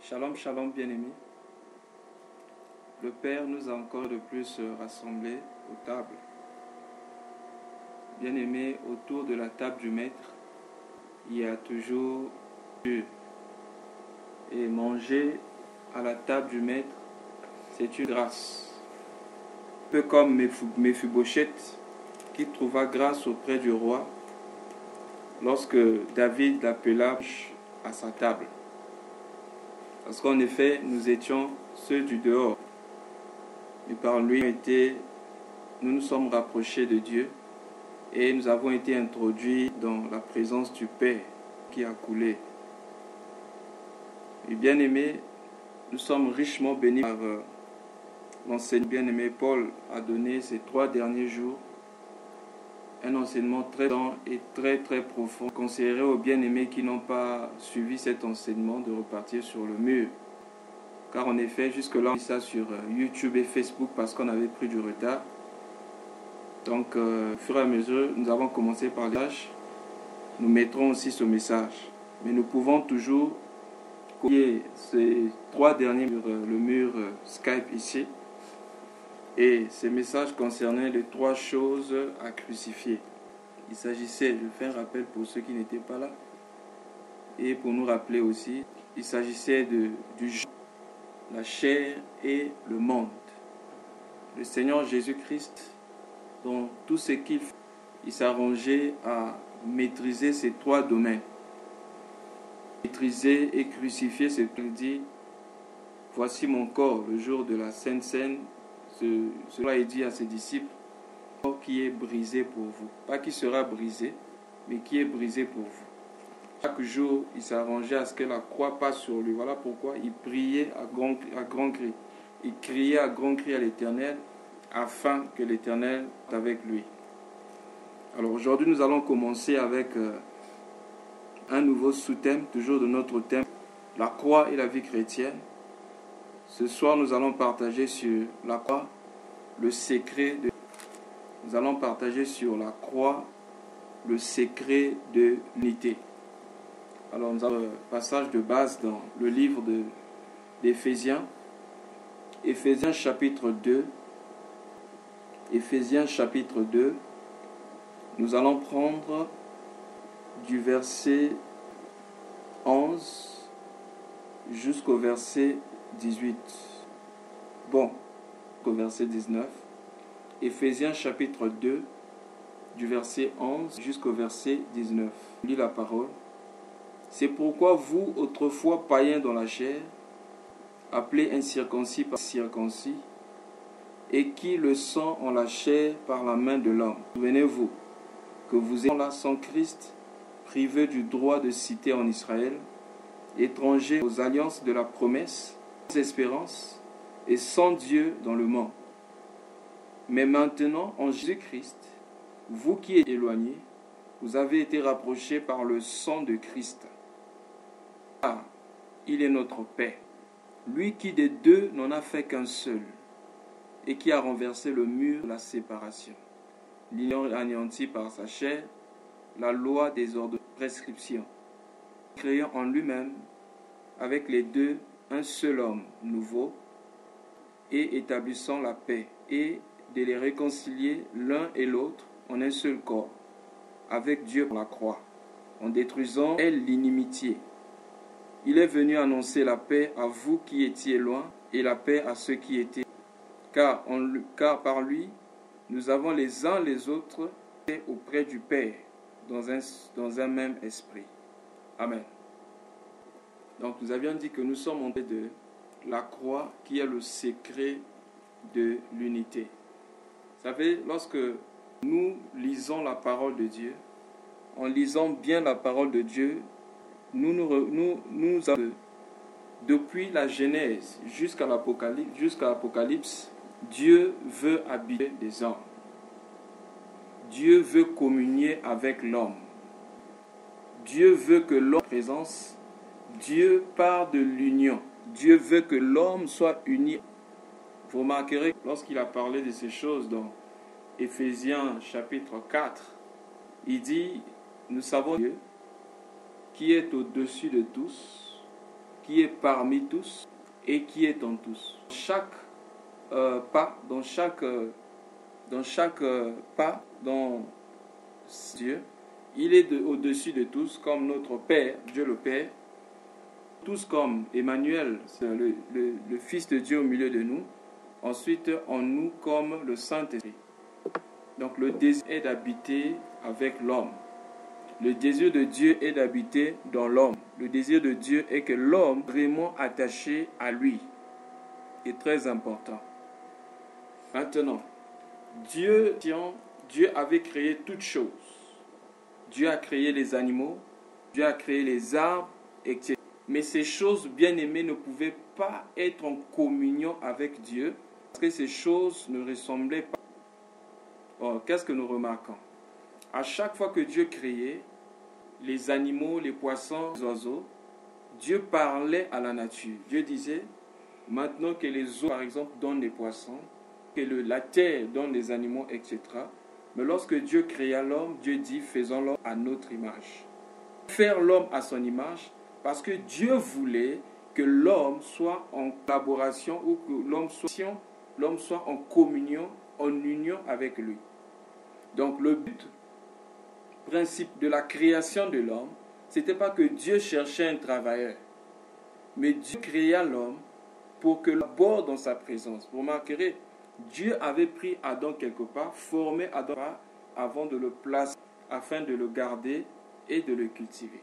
Shalom, shalom, bien-aimés. Le Père nous a encore de plus rassemblés aux tables. Bien-aimés, autour de la table du Maître, il y a toujours Dieu. Et manger à la table du Maître, c'est une grâce. Un peu comme Méphibosheth, qui trouva grâce auprès du roi lorsque David l'appela à sa table. Parce qu'en effet, nous étions ceux du dehors. Et par lui, nous nous sommes rapprochés de Dieu et nous avons été introduits dans la présence du Père qui a coulé. Et bien aimé, nous sommes richement bénis par l'enseignement. Bien aimé, Paul a donné ces 3 derniers jours un enseignement très dense et très profond. Je conseillerais aux bien-aimés qui n'ont pas suivi cet enseignement de repartir sur le mur. Car en effet, jusque-là, on a vu ça sur YouTube et Facebook parce qu'on avait pris du retard. Donc, au fur et à mesure, nous avons commencé par les messages. Nous mettrons aussi ce message. Mais nous pouvons toujours copier ces 3 derniers sur le mur Skype ici. Et ces messages concernaient les 3 choses à crucifier. Il s'agissait, je fais un rappel pour ceux qui n'étaient pas là, et pour nous rappeler aussi, il s'agissait du jeu, la chair et le monde. Le Seigneur Jésus-Christ, dans tout ce qu'il fait, il s'arrangeait à maîtriser ces 3 domaines. Maîtriser et crucifier, c'est qu'il dit, voici mon corps, le jour de la Sainte Seine. Cela est dit à ses disciples, corps qui est brisé pour vous. Pas qui sera brisé, mais qui est brisé pour vous. Chaque jour, il s'arrangeait à ce que la croix passe sur lui. Voilà pourquoi il priait à grand cri. Il criait à grand cri à l'Éternel, afin que l'Éternel soit avec lui. Alors aujourd'hui, nous allons commencer avec un nouveau sous-thème, toujours de notre thème, la croix et la vie chrétienne. Ce soir, nous allons partager sur la croix, le secret de... Nous allons partager sur la croix, le secret de l'unité. Alors, nous avons un passage de base dans le livre d'Éphésiens. Éphésiens chapitre 2. Éphésiens chapitre 2. Nous allons prendre du verset 11 jusqu'au verset 18. Bon, au verset 19. Éphésiens chapitre 2, du verset 11 jusqu'au verset 19. Je lis la parole. C'est pourquoi vous, autrefois païens dans la chair, appelés incirconcis par circoncis, et qui le sont en la chair par la main de l'homme. Souvenez-vous que vous êtes là sans Christ, privés du droit de cité en Israël, étrangers aux alliances de la promesse, sans espérance et sans Dieu dans le monde. Mais maintenant, en Jésus-Christ, vous qui êtes éloignés, vous avez été rapprochés par le sang de Christ. Ah, il est notre Père, lui qui des 2 n'en a fait qu'un seul, et qui a renversé le mur de la séparation, l'ayant anéanti par sa chair la loi des ordres de prescription, créant en lui-même avec les 2 un seul homme nouveau, et établissant la paix, et de les réconcilier l'un et l'autre en un seul corps, avec Dieu pour la croix, en détruisant l'inimitié. Il est venu annoncer la paix à vous qui étiez loin, et la paix à ceux qui étaient. Car par lui, nous avons les uns les autres auprès du Père, dans un même esprit. Amen. Donc nous avions dit que nous sommes en train de la croix qui est le secret de l'unité. Vous savez, lorsque nous lisons la parole de Dieu, en lisant bien la parole de Dieu, nous avons, depuis la Genèse jusqu'à l'Apocalypse, Dieu veut habiter des hommes. Dieu veut communier avec l'homme. Dieu veut que l'homme soit en présence. Dieu part de l'union. Dieu veut que l'homme soit uni. Vous remarquerez, lorsqu'il a parlé de ces choses dans Éphésiens chapitre 4, il dit, nous savons Dieu qui est au-dessus de tous, qui est parmi tous et qui est en tous. Chaque pas, dans chaque pas, dans Dieu, il est au-dessus de tous, comme notre Père, Dieu le Père, tous comme Emmanuel, le Fils de Dieu au milieu de nous, ensuite en nous comme le Saint-Esprit. Donc le désir est d'habiter avec l'homme. Le désir de Dieu est d'habiter dans l'homme. Le désir de Dieu est que l'homme vraiment attaché à lui. C'est très important. Maintenant, Dieu avait créé toutes choses. Dieu a créé les animaux, Dieu a créé les arbres, etc. Mais ces choses bien-aimées ne pouvaient pas être en communion avec Dieu parce que ces choses ne ressemblaient pas. Or, qu'est-ce que nous remarquons? À chaque fois que Dieu créait les animaux, les poissons, les oiseaux, Dieu parlait à la nature. Dieu disait, maintenant que les eaux, par exemple, donnent les poissons, que la terre donne les animaux, etc. Mais lorsque Dieu créa l'homme, Dieu dit, faisons l'homme à notre image. Faire l'homme à son image, parce que Dieu voulait que l'homme soit en collaboration ou que l'homme soit en communion, en union avec lui. Donc le but principe de la création de l'homme, c'était pas que Dieu cherchait un travailleur, mais Dieu créa l'homme pour que l'homme aborde dans sa présence. Vous remarquerez, Dieu avait pris Adam quelque part, formé Adam avant de le placer, afin de le garder et de le cultiver.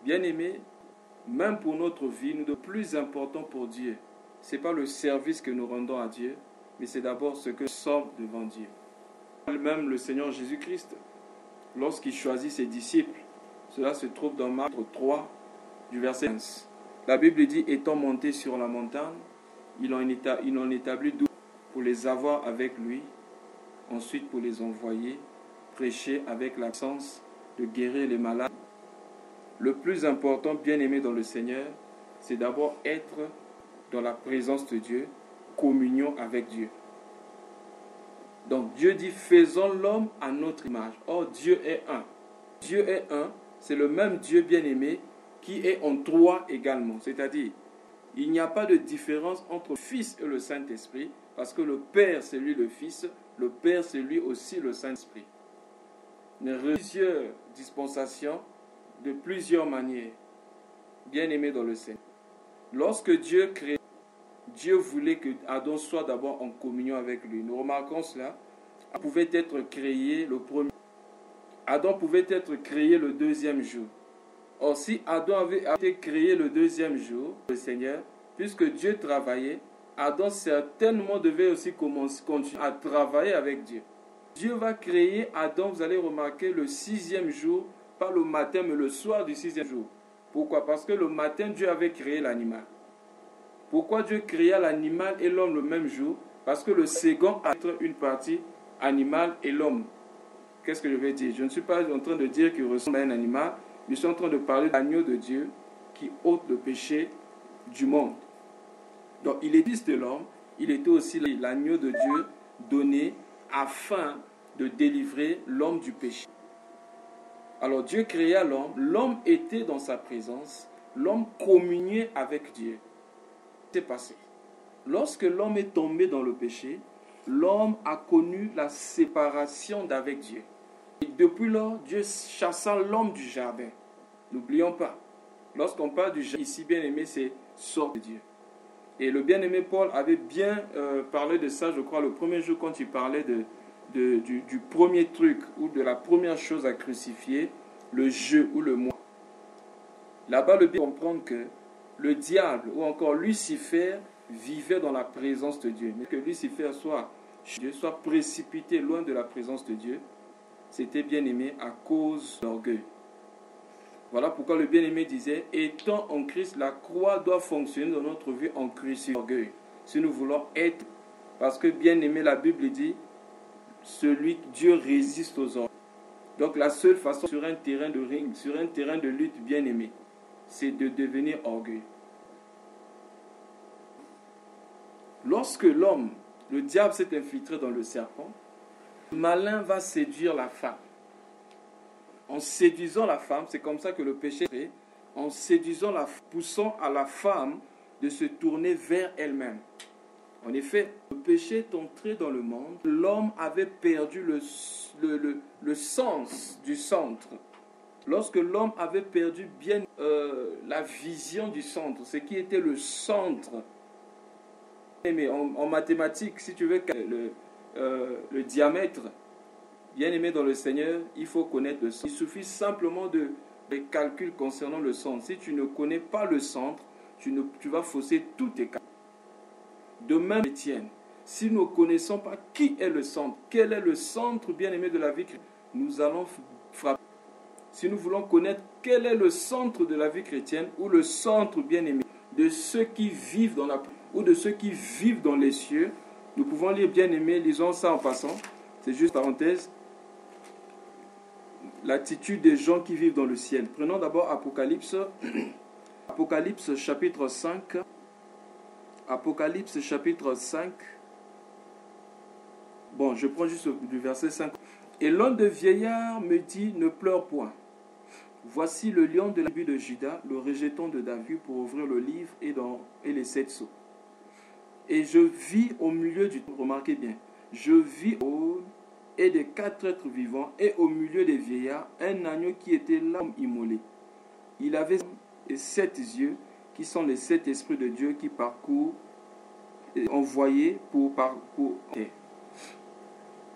Bien-aimés, même pour notre vie, le plus important pour Dieu, ce n'est pas le service que nous rendons à Dieu, mais c'est d'abord ce que nous sommes devant Dieu. Même le Seigneur Jésus-Christ, lorsqu'il choisit ses disciples, cela se trouve dans Marc 3, du verset 15. La Bible dit, étant monté sur la montagne, il en établit 12 pour les avoir avec lui, ensuite pour les envoyer, prêcher avec l'absence de guérir les malades. Le plus important, bien-aimé dans le Seigneur, c'est d'abord être dans la présence de Dieu, communion avec Dieu. Donc Dieu dit, faisons l'homme à notre image. Or, Dieu est un. Dieu est un, c'est le même Dieu bien-aimé qui est en trois également. C'est-à-dire, il n'y a pas de différence entre le Fils et le Saint-Esprit, parce que le Père, c'est lui le Fils, le Père, c'est lui aussi le Saint-Esprit. Il y a plusieurs dispensations, de plusieurs manières, bien-aimés dans le Seigneur. Lorsque Dieu crée, Dieu voulait que Adam soit d'abord en communion avec lui. Nous remarquons cela. Adam pouvait être créé le premier. Adam pouvait être créé le deuxième jour. Or, si Adam avait été créé le deuxième jour, le Seigneur, puisque Dieu travaillait, Adam certainement devait aussi continuer à travailler avec Dieu. Dieu va créer Adam, vous allez remarquer, le sixième jour, pas le matin, mais le soir du sixième jour. Pourquoi? Parce que le matin, Dieu avait créé l'animal. Pourquoi Dieu créa l'animal et l'homme le même jour? Parce que le second a une partie animale et l'homme. Qu'est-ce que je vais dire? Je ne suis pas en train de dire qu'il ressemble à un animal, mais je suis en train de parler de l'agneau de Dieu qui ôte le péché du monde. Donc il est fils de l'homme, il était aussi l'agneau de Dieu donné afin de délivrer l'homme du péché. Alors Dieu créa l'homme, l'homme était dans sa présence, l'homme communiait avec Dieu. C'est passé. Lorsque l'homme est tombé dans le péché, l'homme a connu la séparation d'avec Dieu. Et depuis lors, Dieu chassa l'homme du jardin. N'oublions pas, lorsqu'on parle du jardin, ici bien-aimé, c'est sort de Dieu. Et le bien-aimé Paul avait bien parlé de ça, je crois, le premier jour quand il parlait du premier truc ou de la première chose à crucifier, le jeu ou le moi. Là-bas, le bien comprendre que le diable ou encore Lucifer vivait dans la présence de Dieu. Mais que Lucifer soit précipité loin de la présence de Dieu, c'était bien-aimé à cause d'orgueil. Voilà pourquoi le bien-aimé disait, étant en Christ, la croix doit fonctionner dans notre vie en Christ d'orgueil. Si nous voulons être, parce que bien-aimé, la Bible dit, Dieu résiste aux orgueils. Donc la seule façon sur un terrain de ring, sur un terrain de lutte bien-aimé, c'est de devenir orgueilleux. Lorsque le diable s'est infiltré dans le serpent, le malin va séduire la femme. En séduisant la femme, c'est comme ça que le péché est créé, en séduisant poussant à la femme de se tourner vers elle-même. En effet, le péché est entré dans le monde. L'homme avait perdu le sens du centre. Lorsque l'homme avait perdu bien la vision du centre, ce qui était le centre. Mais en mathématiques, si tu veux le diamètre, bien aimé dans le Seigneur, il faut connaître le centre. Il suffit simplement des calculs concernant le centre. Si tu ne connais pas le centre, tu vas fausser tous tes calculs. De même, chrétienne, si nous ne connaissons pas qui est le centre, quel est le centre bien-aimé de la vie chrétienne, nous allons frapper. Si nous voulons connaître quel est le centre de la vie chrétienne ou le centre bien-aimé de ceux qui vivent dans la ou de ceux qui vivent dans les cieux, nous pouvons lire bien-aimé, lisons ça en passant, c'est juste parenthèse, l'attitude des gens qui vivent dans le ciel. Prenons d'abord Apocalypse, Apocalypse chapitre 5. Apocalypse chapitre 5. Bon, je prends juste du verset 5. Et l'un des vieillards me dit, ne pleure point. Voici le lion de la tribu de Juda, le rejeton de David, pour ouvrir le livre et les 7 sceaux. Et je vis au milieu du trône, remarquez bien, je vis au trône et des 4 êtres vivants, et au milieu des vieillards, un agneau qui était là immolé. Il avait 7 yeux, qui sont les 7 esprits de Dieu qui parcourent, envoyés pour terre.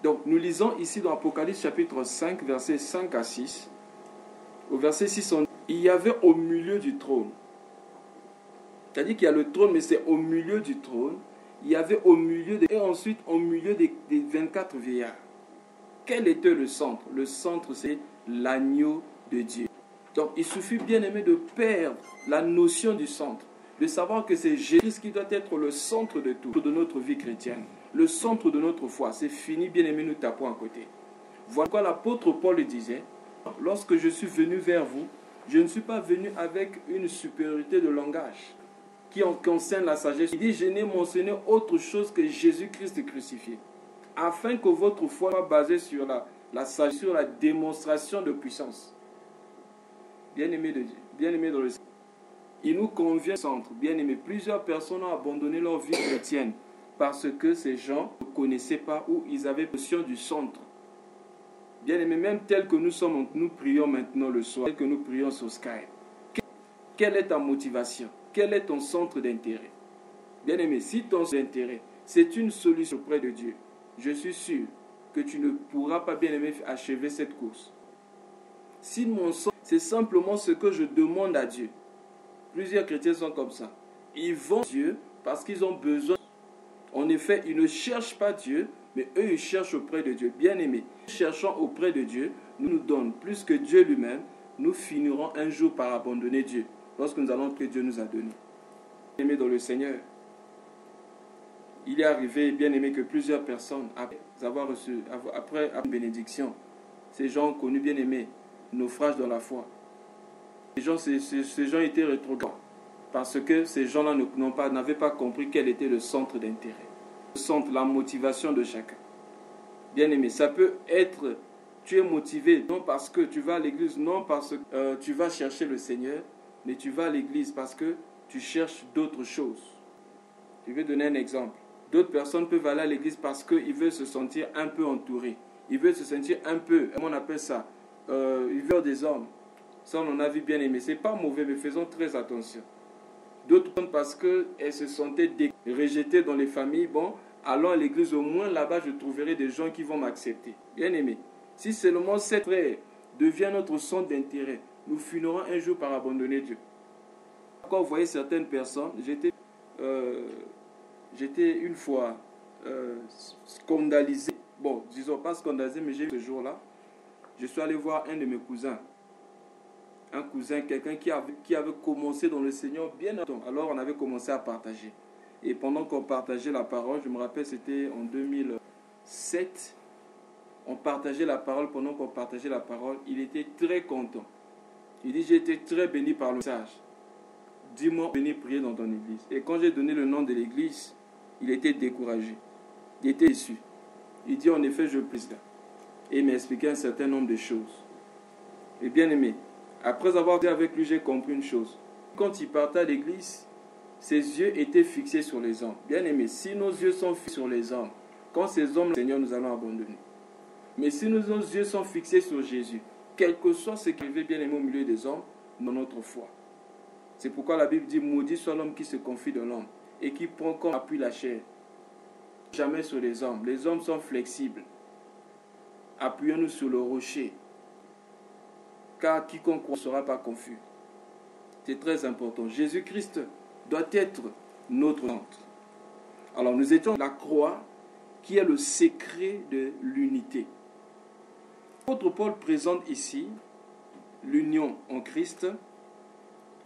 Donc nous lisons ici dans Apocalypse chapitre 5, versets 5 à 6. Au verset 6, il y avait au milieu du trône. C'est-à-dire qu'il y a le trône, mais c'est au milieu du trône. Il y avait au milieu, et ensuite au milieu des 24 vieillards. Quel était le centre? Le centre, c'est l'agneau de Dieu. Donc il suffit bien aimé de perdre la notion du centre, de savoir que c'est Jésus qui doit être le centre de tout, de notre vie chrétienne, le centre de notre foi. C'est fini, bien aimé, nous tapons à côté. Voilà pourquoi l'apôtre Paul disait, lorsque je suis venu vers vous, je ne suis pas venu avec une supériorité de langage qui en concerne la sagesse. Il dit, je n'ai mentionné autre chose que Jésus-Christ crucifié, afin que votre foi soit basée sur la sagesse, sur la démonstration de puissance. Bien-aimé de Dieu, bien-aimé dans le Seigneur. Il nous convient, centre, bien-aimé. Plusieurs personnes ont abandonné leur vie chrétienne parce que ces gens ne connaissaient pas ou ils avaient notion du centre. Bien-aimé, même tel que nous sommes, nous prions maintenant le soir, tel que nous prions sur Skype. Quelle est ta motivation? Quel est ton centre d'intérêt? Bien-aimé, si ton centre d'intérêt, c'est une solution auprès de Dieu, je suis sûr que tu ne pourras pas, bien-aimé, achever cette course. Si mon centre, c'est simplement ce que je demande à Dieu. Plusieurs chrétiens sont comme ça. Ils vont à Dieu parce qu'ils ont besoin. En effet, ils ne cherchent pas Dieu, mais eux, ils cherchent auprès de Dieu. Bien-aimés, cherchant auprès de Dieu, nous donne plus que Dieu lui-même, nous finirons un jour par abandonner Dieu, lorsque nous allons que Dieu nous a donné. Bien-aimés dans le Seigneur, il est arrivé, bien-aimé, que plusieurs personnes, après avoir reçu, après une bénédiction, ces gens ont connu, bien-aimés, naufrage dans la foi. Ces gens étaient rétrogrades parce que ces gens-là n'avaient pas compris quel était le centre d'intérêt. Le centre, la motivation de chacun. Bien-aimé, ça peut être, tu es motivé non parce que tu vas à l'église, non parce que tu vas chercher le Seigneur, mais tu vas à l'église parce que tu cherches d'autres choses. Je vais donner un exemple. D'autres personnes peuvent aller à l'église parce qu'ils veulent se sentir un peu entourés. Ils veulent se sentir un peu, comment on appelle ça, ils veulent des hommes. Ça, on en a vu, bien aimé. Ce n'est pas mauvais, mais faisons très attention. D'autres parce qu'elles se sentaient rejetées dans les familles. Bon, allons à l'église, au moins là-bas, je trouverai des gens qui vont m'accepter. Bien aimé, si seulement cette frère devient notre centre d'intérêt, nous finirons un jour par abandonner Dieu. Quand vous voyez certaines personnes, j'étais une fois scandalisé. Bon, disons pas scandalisé, mais j'ai eu ce jour-là. Je suis allé voir un de mes cousins. Un cousin, quelqu'un qui avait commencé dans le Seigneur bien avant. Alors on avait commencé à partager. Et pendant qu'on partageait la parole, je me rappelle c'était en 2007, on partageait la parole. Pendant qu'on partageait la parole, il était très content. Il dit, j'ai été très béni par le message. Dis-moi, venir prier dans ton église. Et quand j'ai donné le nom de l'église, il était découragé. Il était déçu. Il dit, en effet, je prie là. Et il m'a expliqué un certain nombre de choses. Et bien aimé, Après avoir été avec lui, j'ai compris une chose. Quand il partait à l'église, ses yeux étaient fixés sur les hommes. Bien aimé, si nos yeux sont fixés sur les hommes, quand ces hommes, le Seigneur, nous allons abandonner. Mais si nos yeux sont fixés sur Jésus, quel que soit ce qui arrive, bien aimé, au milieu des hommes, dans notre foi. C'est pourquoi la Bible dit, maudit soit l'homme qui se confie de l'homme et qui prend comme appui la chair. Jamais sur les hommes. Les hommes sont flexibles. Appuyons-nous sur le rocher. Car quiconque ne sera pas confus. C'est très important. Jésus-Christ doit être notre centre. Alors nous étions la croix qui est le secret de l'unité. L'apôtre Paul présente ici l'union en Christ.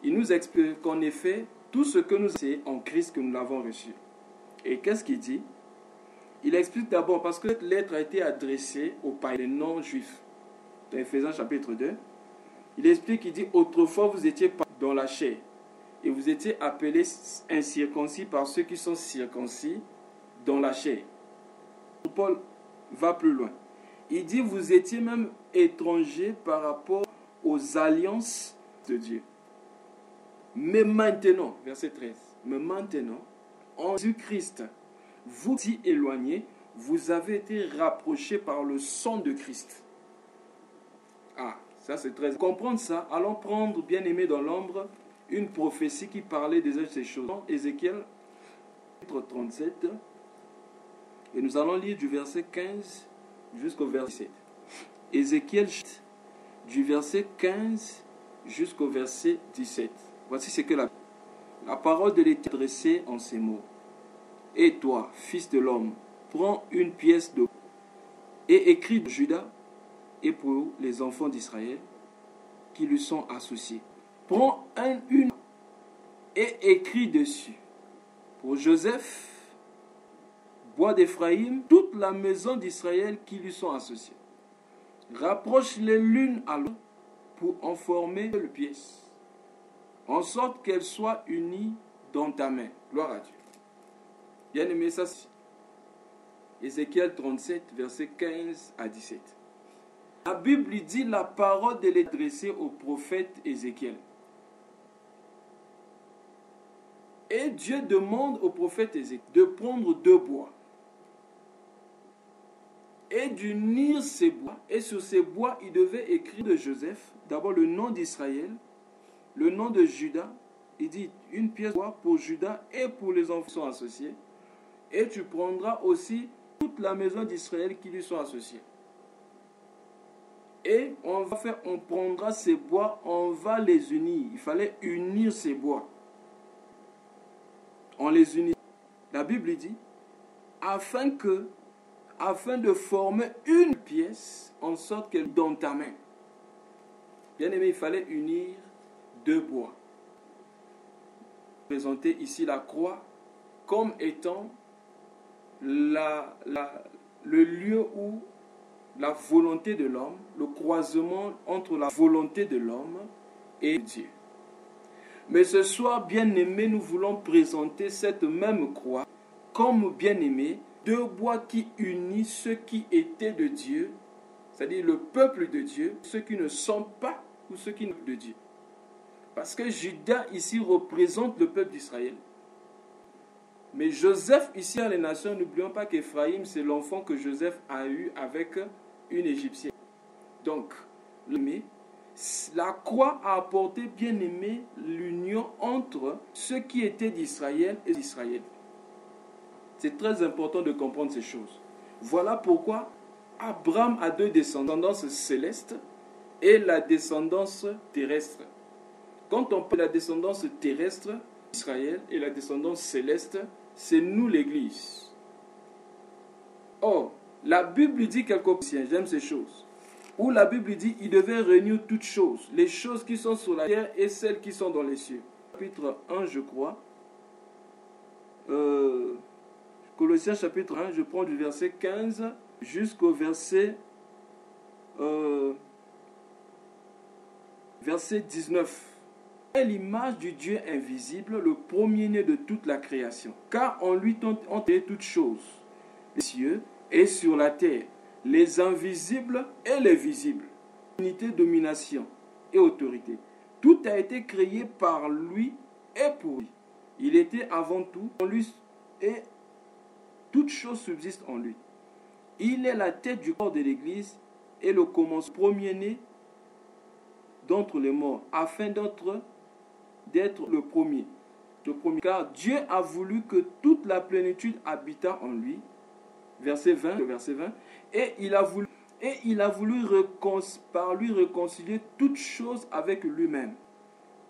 Il nous explique qu'en effet, tout ce que nous c'est en Christ que nous l'avons reçu. Et qu'est-ce qu'il dit? Il explique d'abord parce que cette lettre a été adressée aux païens non-juifs. Dans Ephésiens chapitre 2, il explique, il dit, autrefois vous étiez dans la chair et vous étiez appelés incirconcis par ceux qui sont circoncis dans la chair. Paul va plus loin. Il dit, vous étiez même étrangers par rapport aux alliances de Dieu. Mais maintenant, verset 13, mais maintenant, en Jésus-Christ, vous y éloignés, vous avez été rapprochés par le sang de Christ. Ah, ça c'est très... Pour comprendre ça, allons prendre, bien aimé dans l'ombre, une prophétie qui parlait de ces choses. Dans Ézéchiel, chapitre 37, et nous allons lire du verset 15 jusqu'au verset 17. Ézéchiel, du verset 15 jusqu'au verset 17. Voici ce que la parole de l'Éternel adressée en ces mots. Et toi, fils de l'homme, prends une pièce de et écris de Juda et pour les enfants d'Israël qui lui sont associés. Prends une et écris dessus. Pour Joseph, bois d'Éphraïm, toute la maison d'Israël qui lui sont associés. Rapproche-les l'une à l'autre pour en former une pièce, en sorte qu'elles soient unies dans ta main. Gloire à Dieu. Bien aimé, ça c'est Ézéchiel 37, versets 15 à 17. La Bible dit la parole de l'adresser au prophète Ézéchiel. Et Dieu demande au prophète Ézéchiel de prendre 2 bois et d'unir ces bois. Et sur ces bois, il devait écrire de Joseph, d'abord le nom d'Israël, le nom de Juda. Il dit une pièce de bois pour Juda et pour les enfants qui sont associés. Et tu prendras aussi toute la maison d'Israël qui lui sont associés. Et on prendra ces bois, on va les unir. Il fallait unir ces bois. On les unit. La Bible dit, afin de former une pièce, en sorte qu'elle dans ta main. Bien aimé, il fallait unir 2 bois. Présenter ici la croix comme étant le lieu où la volonté de l'homme, le croisement entre la volonté de l'homme et Dieu. Mais ce soir, bien-aimés, nous voulons présenter cette même croix comme, bien-aimés, 2 bois qui unissent ceux qui étaient de Dieu, c'est-à-dire le peuple de Dieu, ceux qui ne sont pas ou ceux qui ne sont de Dieu. Parce que Judas ici représente le peuple d'Israël. Mais Joseph ici à les nations, n'oublions pas qu'Éphraïm, c'est l'enfant que Joseph a eu avec une Égyptienne. Donc, la croix a apporté, bien aimé, l'union entre ceux qui étaient d'Israël et d'Israël. C'est très important de comprendre ces choses. Voilà pourquoi Abraham a 2 descendances célestes et la descendance terrestre. Quand on parle de la descendance terrestre, Israël, et la descendance céleste, c'est nous l'Église. Or, la Bible dit quelque part, j'aime ces choses, où la Bible dit il devait réunir toutes choses, les choses qui sont sur la terre et celles qui sont dans les cieux. Chapitre 1, je crois. Colossiens chapitre 1, je prends du verset 15 jusqu'au verset 19. Est l'image du Dieu invisible, le premier-né de toute la création. Car en lui ont été toutes choses, les cieux et sur la terre, les invisibles et les visibles. Unité, domination, et autorité. Tout a été créé par lui et pour lui. Il était avant tout en lui et toute chose subsiste en lui. Il est la tête du corps de l'Église et le commencement premier-né d'entre les morts, afin d'être le premier. Car Dieu a voulu que toute la plénitude habitât en lui. Verset 20, et il a voulu par lui réconcilier toutes choses avec lui-même,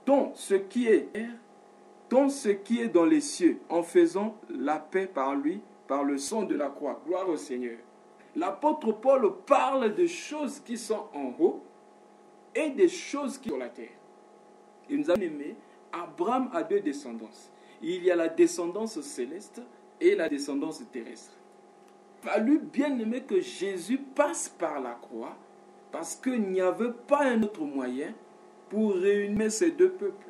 tant ce qui est dans les cieux, en faisant la paix par lui, par le sang de la croix. Gloire au Seigneur. L'apôtre Paul parle des choses qui sont en haut et des choses qui sont sur la terre. Il nous a aimé. Abraham a deux descendances. Il y a la descendance céleste et la descendance terrestre. Il a fallu bien aimer que Jésus passe par la croix parce qu'il n'y avait pas un autre moyen pour réunir ces deux peuples.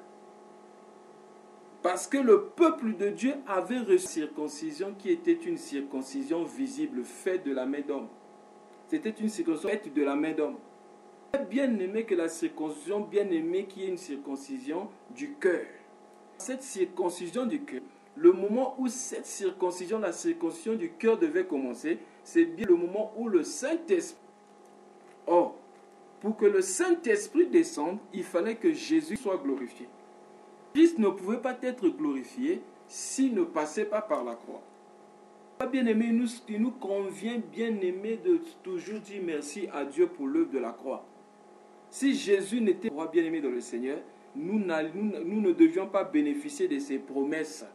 Parce que le peuple de Dieu avait reçu une circoncision qui était une circoncision visible, faite de la main d'homme. C'était une circoncision faite de la main d'homme. Bien aimé que la circoncision, bien aimé qui est une circoncision du cœur. Cette circoncision du cœur, le moment où cette circoncision, la circoncision du cœur devait commencer, c'est bien le moment où le Saint-Esprit. Or, pour que le Saint-Esprit descende, il fallait que Jésus soit glorifié. Christ ne pouvait pas être glorifié s'il ne passait pas par la croix. Bien aimé, il nous convient, bien aimé, de toujours dire merci à Dieu pour l'œuvre de la croix. Si Jésus n'était pas bien aimé dans le Seigneur, nous ne devions pas bénéficier de ses promesses.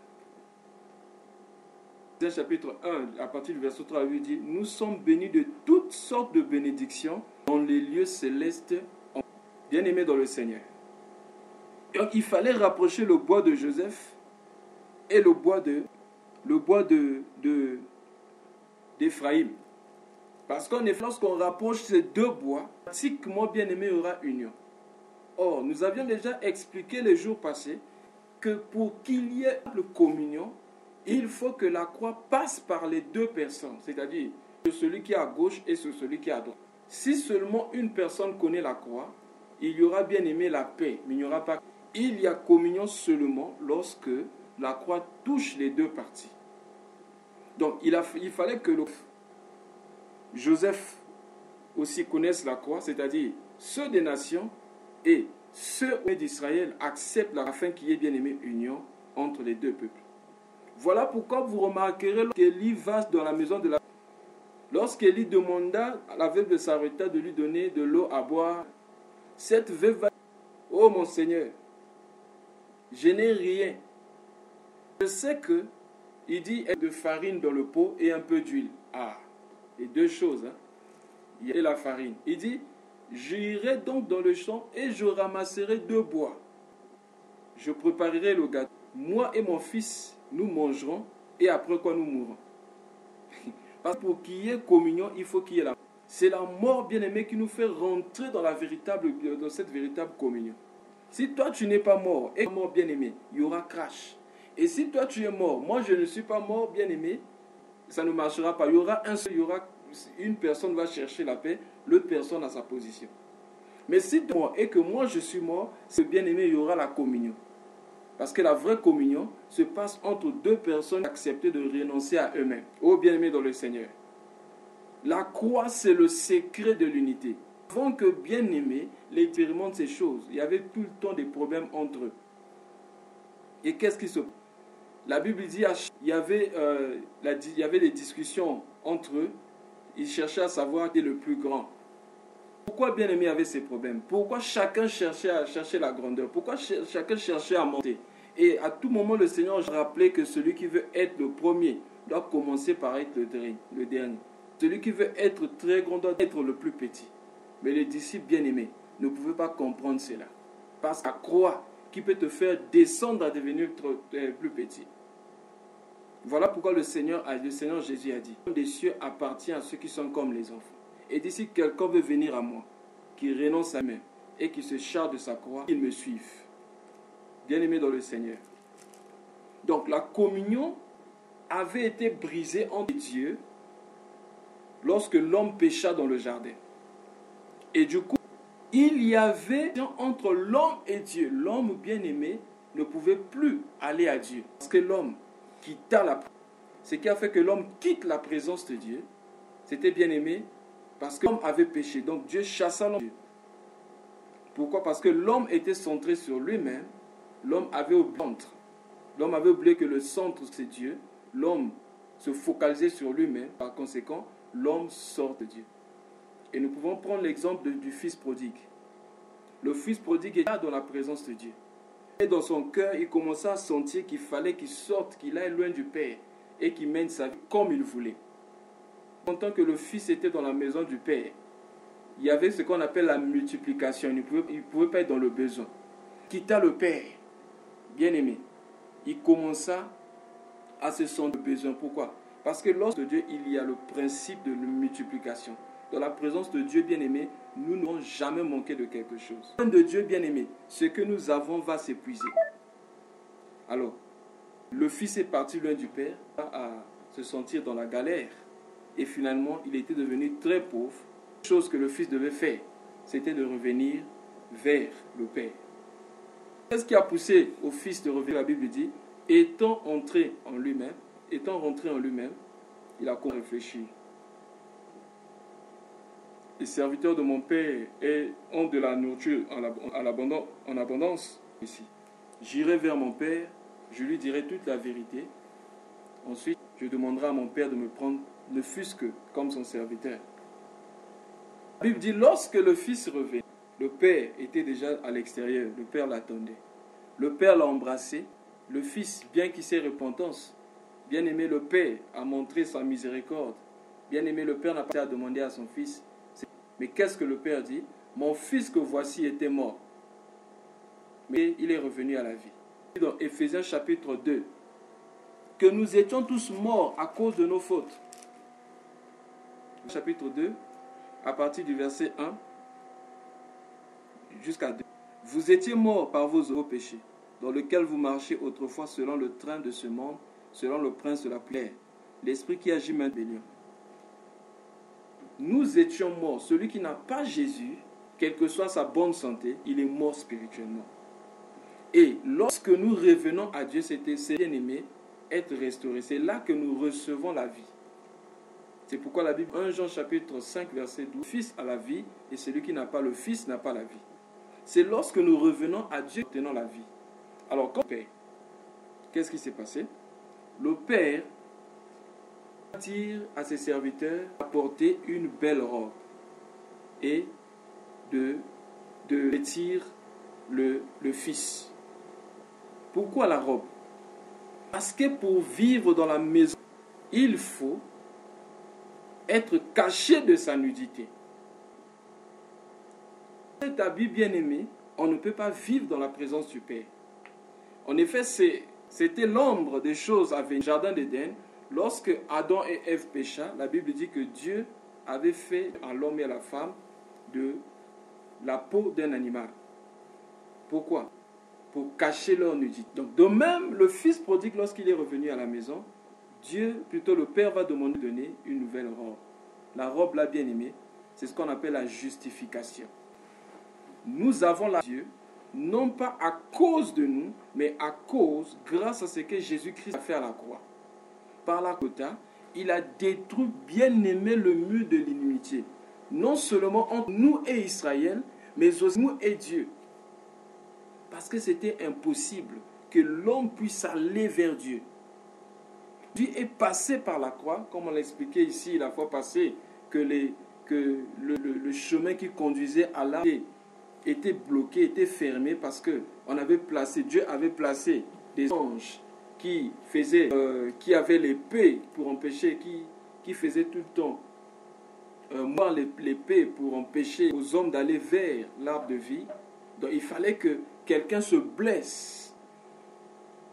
Chapitre 1, à partir du verset 3, il dit, nous sommes bénis de toutes sortes de bénédictions dans les lieux célestes, bien aimés dans le Seigneur. Donc il fallait rapprocher le bois de Joseph et le bois d'Éphraïm. Parce qu'en effet, lorsqu'on rapproche ces deux bois, pratiquement bien aimé, il y aura union. Or, nous avions déjà expliqué les jours passés que pour qu'il y ait la communion, il faut que la croix passe par les deux personnes, c'est-à-dire celui qui est à gauche et celui qui est à droite. Si seulement une personne connaît la croix, il y aura bien aimé la paix, mais il n'y aura pas. Il y a communion seulement lorsque la croix touche les deux parties. Donc, il fallait que Joseph aussi connaisse la croix, c'est-à-dire ceux des nations et ceux d'Israël acceptent afin qu'il y ait bien aimé union entre les deux peuples. Voilà pourquoi vous remarquerez qu'Élie va dans la maison de la... Lorsqu'Élie demanda à la veuve de Sarepta de lui donner de l'eau à boire, cette veuve va dire, oh mon Seigneur, je n'ai rien. Je sais que, il dit, de farine dans le pot et un peu d'huile. Ah, et deux choses, hein. Il y a la farine. Il dit, j'irai donc dans le champ et je ramasserai 2 bois. Je préparerai le gâteau. Moi et mon fils, nous mangerons et après quoi nous mourrons. Parce que pour qu'il y ait communion, il faut qu'il y ait la mort. C'est la mort, bien-aimée, qui nous fait rentrer dans cette véritable communion. Si toi tu n'es pas mort et mort, bien-aimé, il y aura crash. Et si toi tu es mort, moi je ne suis pas mort, bien-aimé, ça ne marchera pas. Il y aura une personne va chercher la paix, l'autre personne a sa position. Mais si tu es mort et que moi je suis mort, c'est bien-aimé, il y aura la communion. Parce que la vraie communion se passe entre 2 personnes qui acceptent de renoncer à eux-mêmes. Oh bien-aimé dans le Seigneur. La croix, c'est le secret de l'unité. Avant que bien-aimé expérimente ces choses, il y avait tout le temps des problèmes entre eux. Et qu'est-ce qui se passe? La Bible dit qu'il y avait des discussions entre eux. Ils cherchaient à savoir qui est le plus grand. Pourquoi bien-aimé avait ces problèmes? Pourquoi chacun cherchait à chercher la grandeur? Pourquoi chacun cherchait à monter? Et à tout moment, le Seigneur rappelait que celui qui veut être le premier doit commencer par être le dernier. Celui qui veut être très grand doit être le plus petit. Mais les disciples bien-aimés ne pouvaient pas comprendre cela. Parce que la croix qui peut te faire descendre à devenir plus petit. Voilà pourquoi le Seigneur Jésus a dit, le royaume des cieux appartient à ceux qui sont comme les enfants. Et d'ici quelqu'un veut venir à moi, qui renonce à lui-même et qui se charge de sa croix, qu'il me suive. Bien-aimé dans le Seigneur. Donc la communion avait été brisée entre Dieu lorsque l'homme pécha dans le jardin. Et du coup, Il y avait entre l'homme et Dieu. L'homme bien-aimé ne pouvait plus aller à Dieu. Parce que l'homme quitta la présence. Ce qui a fait que l'homme quitte la présence de Dieu, c'était bien-aimé, parce que l'homme avait péché. Donc Dieu chassa l'homme. Pourquoi? Parce que l'homme était centré sur lui-même. L'homme avait oublié. L'homme avait oublié que le centre, c'est Dieu. L'homme se focalisait sur lui-même. Par conséquent, l'homme sort de Dieu. Et nous pouvons prendre l'exemple du fils prodigue. Le fils prodigue était dans la présence de Dieu. Et dans son cœur, il commença à sentir qu'il fallait qu'il sorte, qu'il aille loin du Père et qu'il mène sa vie comme il voulait. En tant que le fils était dans la maison du Père, il y avait ce qu'on appelle la multiplication. Il ne pouvait pas être dans le besoin. Il quitta le Père, bien-aimé. Il commença à se sentir besoin. Pourquoi? Parce que lorsque Dieu, il y a le principe de la multiplication. Dans la présence de Dieu bien-aimé, nous n'allons jamais manquer de quelque chose. De Dieu bien-aimé, ce que nous avons va s'épuiser. Alors, le fils est parti loin du Père, à se sentir dans la galère. Et finalement, il était devenu très pauvre. La chose que le fils devait faire, c'était de revenir vers le Père. Qu'est-ce qui a poussé au fils de revenir? La Bible dit, étant rentré en lui-même, il a commencé à réfléchir. Les serviteurs de mon Père ont de la nourriture en abondance ici. J'irai vers mon Père, je lui dirai toute la vérité. Ensuite, je demanderai à mon Père de me prendre, ne fût-ce que comme son serviteur. La Bible dit, lorsque le fils revint, le Père était déjà à l'extérieur, le Père l'attendait. Le Père l'a embrassé, le fils, bien qu'il s'ait repentance, bien aimé, le Père a montré sa miséricorde. Bien aimé, le Père n'a pas à demander à son fils. Mais qu'est-ce que le Père dit? Mon fils que voici était mort, mais il est revenu à la vie. Dans Éphésiens chapitre 2, que nous étions tous morts à cause de nos fautes. Chapitre 2, à partir du verset 1 jusqu'à 2. Vous étiez morts par vos péchés, dans lesquels vous marchiez autrefois selon le train de ce monde, selon le prince de la plaie, l'esprit qui agit maintenant. Nous étions morts. Celui qui n'a pas Jésus, quelle que soit sa bonne santé, il est mort spirituellement. Et lorsque nous revenons à Dieu, c'est bien aimé, être restauré. C'est là que nous recevons la vie. C'est pourquoi la Bible, 1 Jean chapitre 5 verset 12, le Fils a la vie et celui qui n'a pas le Fils n'a pas la vie. C'est lorsque nous revenons à Dieu que nous obtenons la vie. Alors, comme Père, qu'est-ce qui s'est passé? Le Père dire à ses serviteurs d'apporter une belle robe et de vêtir le fils. Pourquoi la robe? Parce que pour vivre dans la maison, il faut être caché de sa nudité. Cet habit bien-aimé, on ne peut pas vivre dans la présence du Père. En effet, c'était l'ombre des choses à venir. Jardin d'Éden, lorsque Adam et Ève pécha, la Bible dit que Dieu avait fait à l'homme et à la femme de la peau d'un animal. Pourquoi? Pour cacher leur nudité. Donc de même, le fils prodigue, lorsqu'il est revenu à la maison, Dieu, plutôt le Père, va demander de donner une nouvelle robe. La robe là, bien aimée, c'est ce qu'on appelle la justification. Nous avons la Dieu, non pas à cause de nous, mais à cause, grâce à ce que Jésus-Christ a fait à la croix. Par la croix, il a détruit, bien aimé, le mur de l'inimitié. Non seulement entre nous et Israël, mais aussi nous et Dieu. Parce que c'était impossible que l'homme puisse aller vers Dieu. Dieu est passé par la croix, comme on l'a expliqué ici la fois passée, que le chemin qui conduisait à l'arbre était bloqué, était fermé parce que Dieu avait placé des anges qui avaient l'épée pour empêcher, qui faisaient tout le temps mordre l'épée pour empêcher aux hommes d'aller vers l'arbre de vie. Donc il fallait que quelqu'un se blesse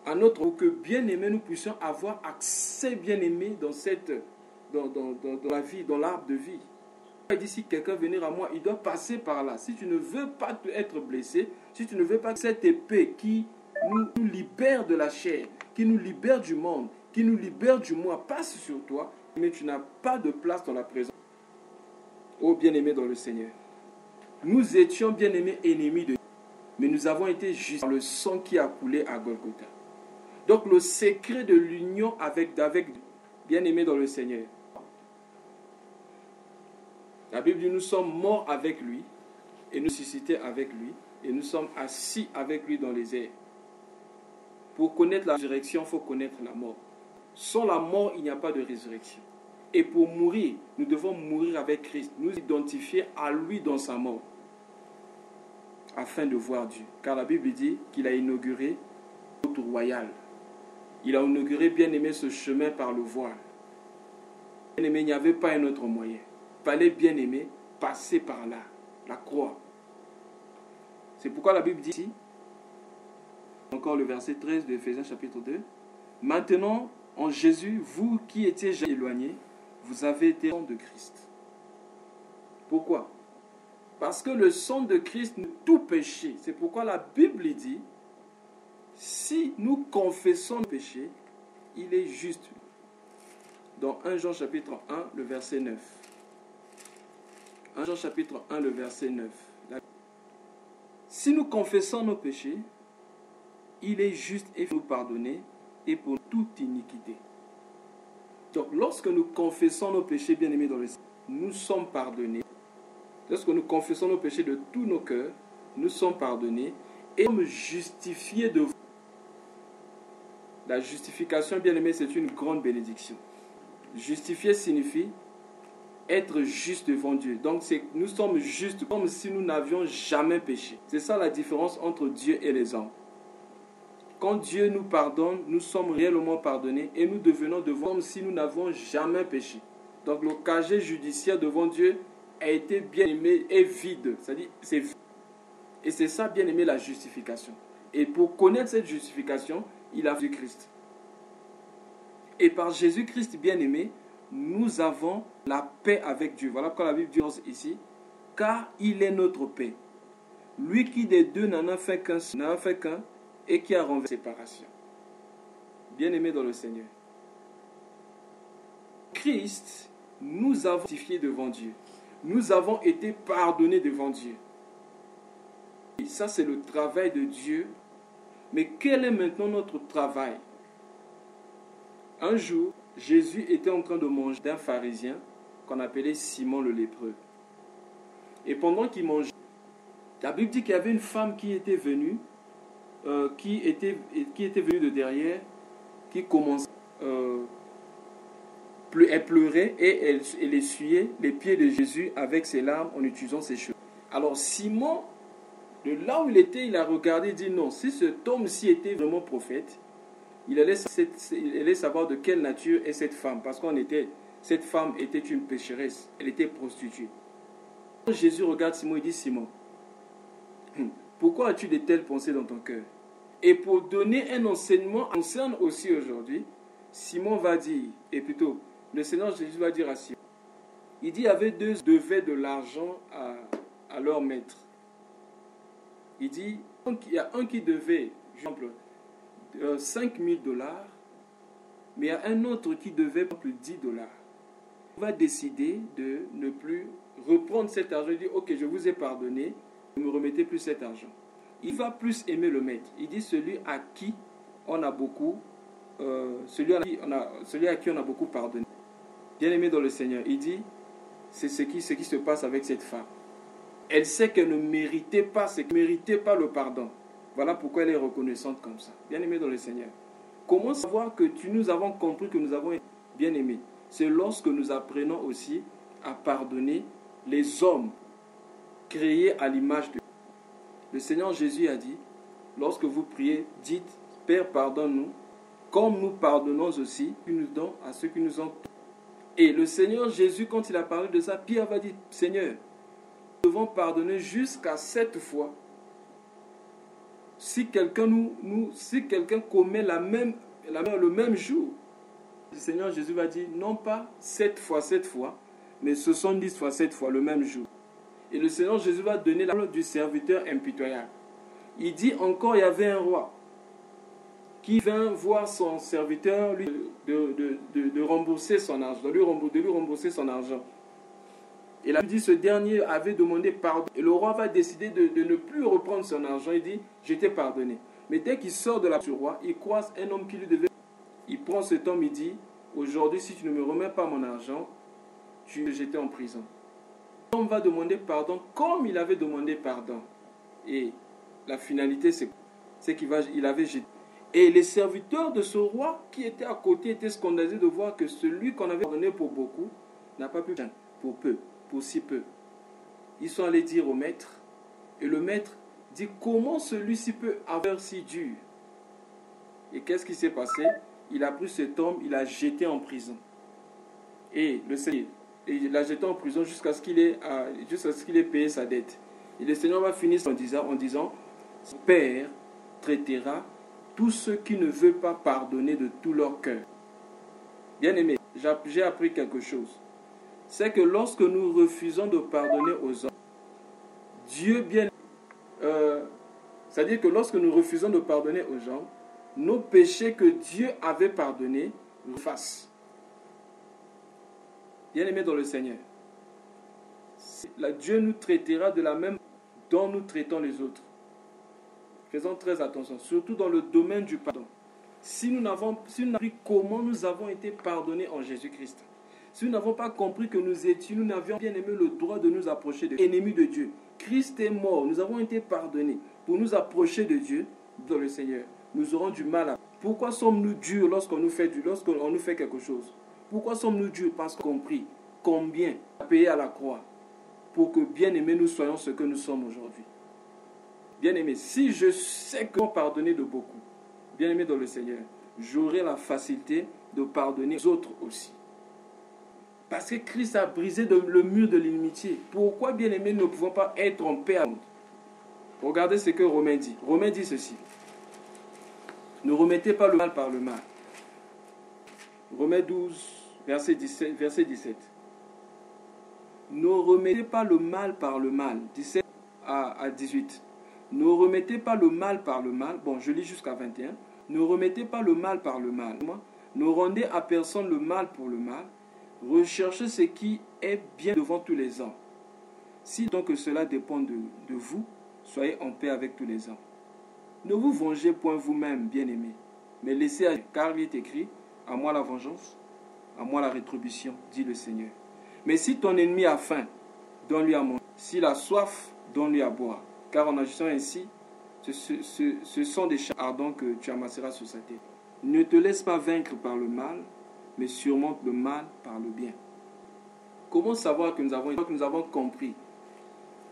à notre pour que bien aimé nous puissions avoir accès bien aimé dans la vie, dans l'arbre de vie. Il dit si quelqu'un venir à moi, il doit passer par là. Si tu ne veux pas être blessé, si tu ne veux pas que cette épée qui nous libère de la chair, qui nous libère du monde, qui nous libère du moi, passe sur toi, mais tu n'as pas de place dans la présence. Oh bien-aimé dans le Seigneur. Nous étions bien aimés ennemis de Dieu, mais nous avons été justes par le sang qui a coulé à Golgotha. Donc le secret de l'union avec bien aimé dans le Seigneur. La Bible dit nous sommes morts avec lui et nous ressuscités avec lui et nous sommes assis avec lui dans les airs. Pour connaître la résurrection, il faut connaître la mort. Sans la mort, il n'y a pas de résurrection. Et pour mourir, nous devons mourir avec Christ, nous identifier à lui dans sa mort, afin de voir Dieu. Car la Bible dit qu'il a inauguré la route royale. Il a inauguré, bien aimé, ce chemin par le voile. Bien aimé, il n'y avait pas un autre moyen. Il fallait, bien aimé, passer par là, la croix. C'est pourquoi la Bible dit ici, encore le verset 13 de Ephésiens chapitre 2, maintenant, en Jésus, vous qui étiez éloignés, vous avez été sang de Christ. Pourquoi? Parce que le sang de Christ nous tout péché. C'est pourquoi la Bible dit, si nous confessons nos péchés, il est juste. Dans 1 Jean chapitre 1, le verset 9. 1 Jean chapitre 1, le verset 9. Si nous confessons nos péchés, il est juste et nous pardonner et pour toute iniquité. Donc, lorsque nous confessons nos péchés, bien-aimés dans le Seigneur, nous sommes pardonnés. Lorsque nous confessons nos péchés de tous nos cœurs, nous sommes pardonnés et nous sommes justifiés de vous. La justification, bien-aimés, c'est une grande bénédiction. Justifier signifie être juste devant Dieu. Donc, nous sommes justes comme si nous n'avions jamais péché. C'est ça la différence entre Dieu et les hommes. Quand Dieu nous pardonne, nous sommes réellement pardonnés et nous devenons devant comme si nous n'avons jamais péché. Donc le casier judiciaire devant Dieu a été bien aimé et vide. C'est-à-dire, c'est vide. Et c'est ça, bien aimé, la justification. Et pour connaître cette justification, il a vu Christ. Et par Jésus-Christ, bien aimé, nous avons la paix avec Dieu. Voilà pourquoi la Bible dit ici, car il est notre paix. Lui qui des deux n'en a fait qu'un, et qui a renversé la séparation. Bien-aimés dans le Seigneur. Christ, nous avons justifié devant Dieu. Nous avons été pardonnés devant Dieu. Et ça, c'est le travail de Dieu. Mais quel est maintenant notre travail? Un jour, Jésus était en train de manger d'un pharisien qu'on appelait Simon le lépreux. Et pendant qu'il mangeait, la Bible dit qu'il y avait une femme qui était venue, qui était venue de derrière, qui commençait, elle pleurait et elle essuyait les pieds de Jésus avec ses larmes en utilisant ses cheveux. Alors Simon, de là où il était, il a regardé et dit non, si cet homme-ci était vraiment prophète, il allait savoir de quelle nature est cette femme, parce cette femme était une pécheresse, elle était prostituée. Quand Jésus regarde Simon, il dit Simon, pourquoi as-tu de telles pensées dans ton cœur? Et pour donner un enseignement concerne aussi aujourd'hui, Simon va dire, et plutôt, le Seigneur Jésus va dire à Simon, il dit, il y avait deux qui devaient de l'argent à leur maître. Il dit, il y a un qui devait, par exemple, 5 000 $, mais il y a un autre qui devait plus 10 $. Il va décider de ne plus reprendre cet argent. Il dit, ok, je vous ai pardonné, ne me remettez plus cet argent. Il va plus aimer le maître. Il dit celui à qui on a beaucoup, celui à qui on a beaucoup pardonné. Bien aimé dans le Seigneur, il dit, c'est ce qui se passe avec cette femme. Elle sait qu'elle ne méritait pas le pardon. Voilà pourquoi elle est reconnaissante comme ça. Bien aimé dans le Seigneur. Comment savoir que nous avons compris que nous avons été bien aimés? C'est lorsque nous apprenons aussi à pardonner les hommes créés à l'image de Dieu. Le Seigneur Jésus a dit, lorsque vous priez, dites, Père, pardonne-nous, comme nous pardonnons aussi à ceux qui nous ont. Et le Seigneur Jésus, quand il a parlé de ça, Pierre va dire, Seigneur, nous devons pardonner jusqu'à 7 fois. Si quelqu'un commet le même jour, le Seigneur Jésus va dire, non pas 7 fois, mais 70 fois 7 fois le même jour. Et le Seigneur Jésus va donner la parole du serviteur impitoyable. Il dit encore, il y avait un roi qui vint voir son serviteur de rembourser son argent, de lui rembourser son argent. Et la Bible dit, ce dernier avait demandé pardon. Et le roi va décider de ne plus reprendre son argent. Il dit, je t'ai pardonné. Mais dès qu'il sort de la du roi, il croise un homme qui lui devait. Il prend cet homme, il dit, aujourd'hui, si tu ne me remets pas mon argent, tu es jeté en prison. L'homme va demander pardon comme il avait demandé pardon. Et la finalité, c'est qu'il avait jeté. Et les serviteurs de ce roi qui étaient à côté étaient scandalisés de voir que celui qu'on avait pardonné pour beaucoup n'a pas pu pour peu, pour si peu. Ils sont allés dire au maître, et le maître dit, comment celui-ci peut avoir si dur? Et qu'est-ce qui s'est passé? Il a pris cet homme, il l'a jeté en prison. Et le Seigneur, il l'a jeté en prison jusqu'à ce qu'il ait payé sa dette. Et le Seigneur va finir en disant, son Père traitera tous ceux qui ne veulent pas pardonner de tout leur cœur. Bien aimé, j'ai appris quelque chose. C'est que lorsque nous refusons de pardonner aux hommes, Dieu c'est-à-dire que lorsque nous refusons de pardonner aux gens, nos péchés que Dieu avait pardonnés nous fassent. Bien aimé dans le Seigneur, Dieu nous traitera de la même dont nous traitons les autres. Faisons très attention, surtout dans le domaine du pardon. Si nous n'avons pas compris comment nous avons été pardonnés en Jésus-Christ, si nous n'avons pas compris que nous n'avions bien aimé le droit de nous approcher de l'ennemi de Dieu, Christ est mort, nous avons été pardonnés pour nous approcher de Dieu, dans le Seigneur. Nous aurons du mal à... Pourquoi sommes-nous durs lorsqu'on nous fait quelque chose? Pourquoi sommes-nous durs? Parce qu'on a compris combien a payé à la croix pour que bien aimés nous soyons ce que nous sommes aujourd'hui. Bien aimé, si je sais qu'on pardonner de beaucoup, bien aimé dans le Seigneur, j'aurai la facilité de pardonner aux autres aussi. Parce que Christ a brisé le mur de l'inimitié. Pourquoi, bien aimé, nous ne pouvons pas être en paix à nous? Regardez ce que Romain dit. Romain dit ceci. Ne remettez pas le mal par le mal. Romains 12, verset 17. Ne remettez pas le mal par le mal. 17 à 18. Ne remettez pas le mal par le mal. Bon, je lis jusqu'à 21. Ne remettez pas le mal par le mal. Ne rendez à personne le mal pour le mal. Recherchez ce qui est bien devant tous les hommes. Si donc cela dépend de vous, soyez en paix avec tous les hommes. Ne vous vengez point vous-même, bien-aimés, mais laissez agir, car il est écrit, à moi la vengeance, à moi la rétribution, dit le Seigneur. Mais si ton ennemi a faim, donne-lui à manger. S'il a soif, donne-lui à boire. Car en agissant ainsi, ce sont des chars ardents que tu amasseras sur sa tête. Ne te laisse pas vaincre par le mal, mais surmonte le mal par le bien. Comment savoir que nous avons compris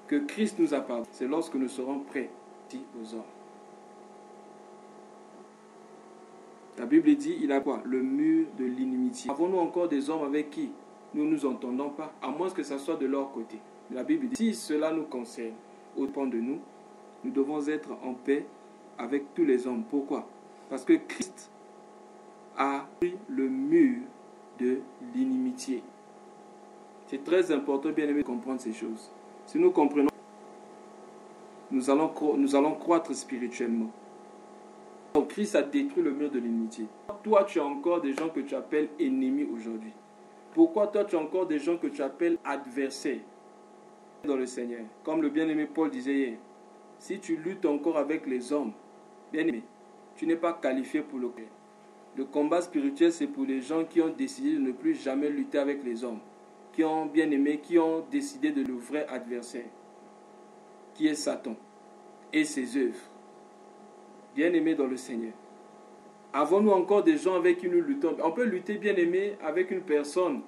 que Christ nous a pardonné? C'est lorsque nous serons prêts aux hommes. La Bible dit, il a quoi? Le mur de l'inimitié. Avons-nous encore des hommes avec qui nous ne nous entendons pas, à moins que ce soit de leur côté? La Bible dit, si cela nous concerne, au point de nous, nous devons être en paix avec tous les hommes. Pourquoi? Parce que Christ a pris le mur de l'inimitié. C'est très important, bien aimé, de comprendre ces choses. Si nous comprenons, nous allons croître spirituellement. Donc Christ a détruit le mur de l'inimitié. Toi, tu as encore des gens que tu appelles ennemis aujourd'hui. Pourquoi toi, tu as encore des gens que tu appelles adversaires dans le Seigneur? Comme le bien-aimé Paul disait hier, si tu luttes encore avec les hommes, bien-aimé, tu n'es pas qualifié pour le combat. Le combat spirituel, c'est pour les gens qui ont décidé de ne plus jamais lutter avec les hommes, qui ont bien aimé, qui ont décidé de le vrai adversaire, qui est Satan et ses œuvres. Bien-aimé dans le Seigneur. Avons-nous encore des gens avec qui nous luttons? On peut lutter, bien-aimé, avec une personne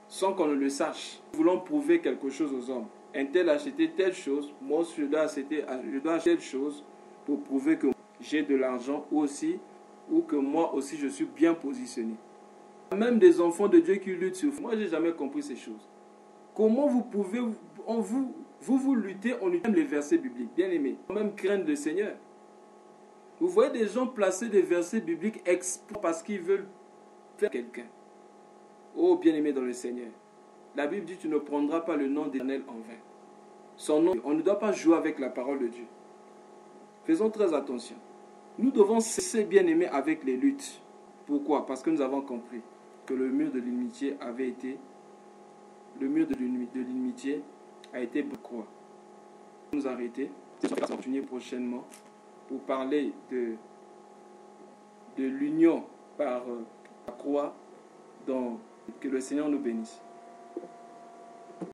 sans qu'on ne le sache. Nous voulons prouver quelque chose aux hommes. Un tel a acheté telle chose, moi aussi je dois acheter telle chose pour prouver que j'ai de l'argent aussi, ou que moi aussi je suis bien positionné. Même des enfants de Dieu qui luttent sur vous. Moi, je n'ai jamais compris ces choses. Comment vous pouvez, vous luttez, on utilise les versets bibliques, bien aimés, même craindre le Seigneur. Vous voyez des gens placer des versets bibliques exprès parce qu'ils veulent faire quelqu'un. Oh, bien-aimé dans le Seigneur. La Bible dit, tu ne prendras pas le nom d'Éternel en vain. Son nom, on ne doit pas jouer avec la parole de Dieu. Faisons très attention. Nous devons cesser, bien-aimé, avec les luttes. Pourquoi? Parce que nous avons compris que le mur de l'inimitié avait été le mur de l'inimitié a été croix. Nous arrêter. On va continuer prochainement pour parler de l'union par la croix. Que le Seigneur nous bénisse.